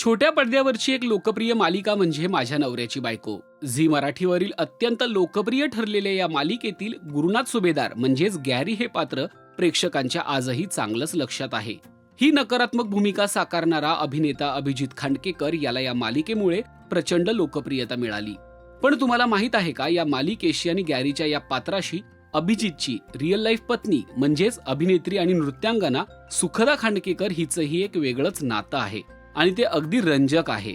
छोट्या पडद्यावरची एक लोकप्रिय मालिका म्हणजे माझ्या नवऱ्याची बायको. झी मराठीवरील अत्यंत लोकप्रिय ठरलेल्या या मालिकेतील गुरुनाथ सुभेदार म्हणजेच गॅरी हे पात्र प्रेक्षकांच्या आजही चांगलंच लक्षात आहे. ही नकारात्मक भूमिका साकारणारा अभिनेता अभिजित खांडकेकर याला या मालिकेमुळे प्रचंड लोकप्रियता मिळाली. पण तुम्हाला माहित आहे का, या मालिकेशी आणि गॅरीच्या या पात्राशी अभिजितची रिअल लाईफ पत्नी म्हणजेच अभिनेत्री आणि नृत्यांगना सुखदा खांडकेकर हिचंही एक वेगळंच नातं आहे आणि ते अगदी रंजक आहे.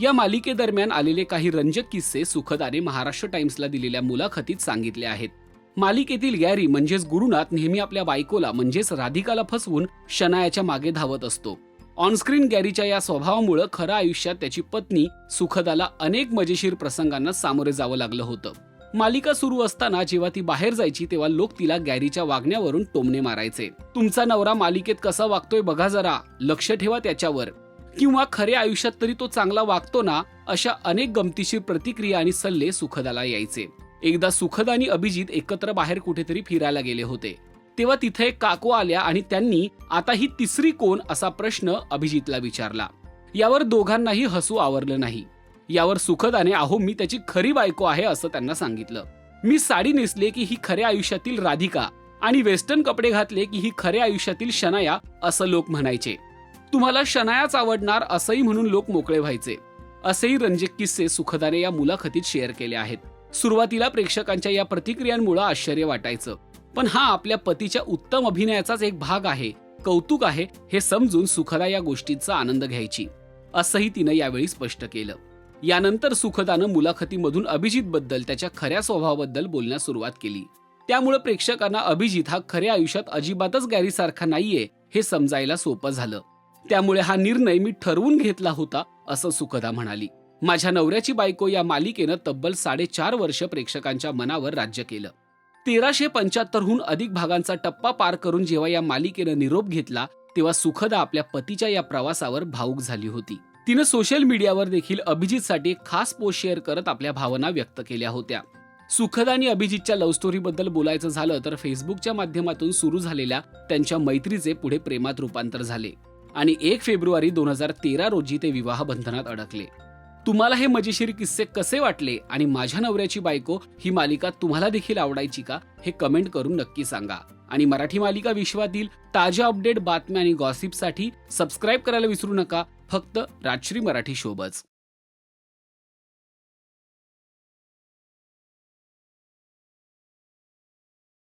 या मालिकेदरम्यान आलेले काही रंजक किस्से सुखदाने महाराष्ट्र टाइम्सला दिलेल्या मुलाखतीत सांगितले आहेत. मालिकेतील गॅरी म्हणजेच गुरुनाथ नेहमी आपल्या बायकोला म्हणजेच राधिकाला फसवून शनायाच्या मागे धावत असतो. ऑनस्क्रीन गॅरीच्या या स्वभावामुळे खऱ्या आयुष्यात त्याची पत्नी सुखदाला अनेक मजेशीर प्रसंगांना सामोरे जावं लागलं होतं. मालिका सुरू असताना जेव्हा ती बाहेर जायची तेव्हा लोक तिला गॅरीच्या वागण्यावरून टोमणे मारायचे. तुमचा नवरा मालिकेत कसा वागतोय बघा जरा, लक्ष ठेवा त्याच्यावर, किंवा खऱ्या आयुष्यात तरी तो चांगला वागतो ना, अशा अनेक गमतीशीर प्रतिक्रिया आणि सल्ले सुखदाला यायचे. एकदा सुखद आणि अभिजित एकत्र बाहेर कुठेतरी फिरायला गेले होते. तेव्हा तिथे एक काकू आल्या आणि त्यांनी आता ही तिसरी कोण असा प्रश्न अभिजितला विचारला. यावर दोघांनाही हसू आवरलं नाही. यावर सुखदाने अहो मी त्याची खरी बायको आहे असं त्यांना सांगितलं. मी साडी नेसले की ही खऱ्या आयुष्यातील राधिका आणि वेस्टर्न कपडे घातले की ही खऱ्या आयुष्यातील शनाया असं लोक म्हणायचे. तुम्हाला शनायाच आवडणार असंही म्हणून लोक मोकळे व्हायचे. असेही रंजक किस्से सुखदाने या मुलाखतीत शेअर केले आहेत. सुरुवातीला प्रेक्षकांच्या या प्रतिक्रियांमुळे आश्चर्य वाटायचं, पण हा आपल्या पतीच्या उत्तम अभिनयाचाच एक भाग आहे, कौतुक आहे हे समजून सुखदा या गोष्टीचा आनंद घ्यायची, असंही तिनं यावेळी स्पष्ट केलं. यानंतर सुखदानं मुलाखतीमधून अभिजित बद्दल त्याच्या खऱ्या स्वभावाबद्दल बोलण्यास सुरुवात केली. त्यामुळे प्रेक्षकांना अभिजित हा खऱ्या आयुष्यात अजिबातच गॅरीसारखा नाहीये हे समजायला सोपं झालं. त्यामुळे हा निर्णय मी ठरवून घेतला होता असं सुखदा म्हणाली. माझ्या नवऱ्याची बायको या मालिकेनं तब्बल 4.5 वर्ष प्रेक्षकांच्या मनावर राज्य केलं. 1375हून अधिक भागांचा टप्पा पार करून जेव्हा या मालिकेनं निरोप घेतला तेव्हा सुखदा आपल्या पतीच्या या प्रवासावर भावूक झाली होती. तिनं सोशल मीडियावर देखील अभिजितसाठी एक खास पोस्ट शेअर करत आपल्या भावना व्यक्त केल्या होत्या. सुखदा आणि अभिजितच्या लव्ह स्टोरी बद्दल बोलायचं झालं तर फेसबुकच्या माध्यमातून सुरू झालेल्या त्यांच्या मैत्रीचे पुढे प्रेमात रूपांतर झाले आणि 1 फेब्रुवारी 2013 रोजी ते विवाह बंधनात अडकले. तुम्हाला हे मजेशीर किस्से कसे वाटले आणि माझ्या नवऱ्याची बायको ही मालिका तुम्हाला देखील आवडायची का हे कमेंट करून नक्की सांगा. आणि मराठी मालिका विश्वातील ताज्या अपडेट, बातम्या आणि गॉसिपसाठी सबस्क्राईब करायला विसरू नका. फक्त राजश्री मराठी शोबच.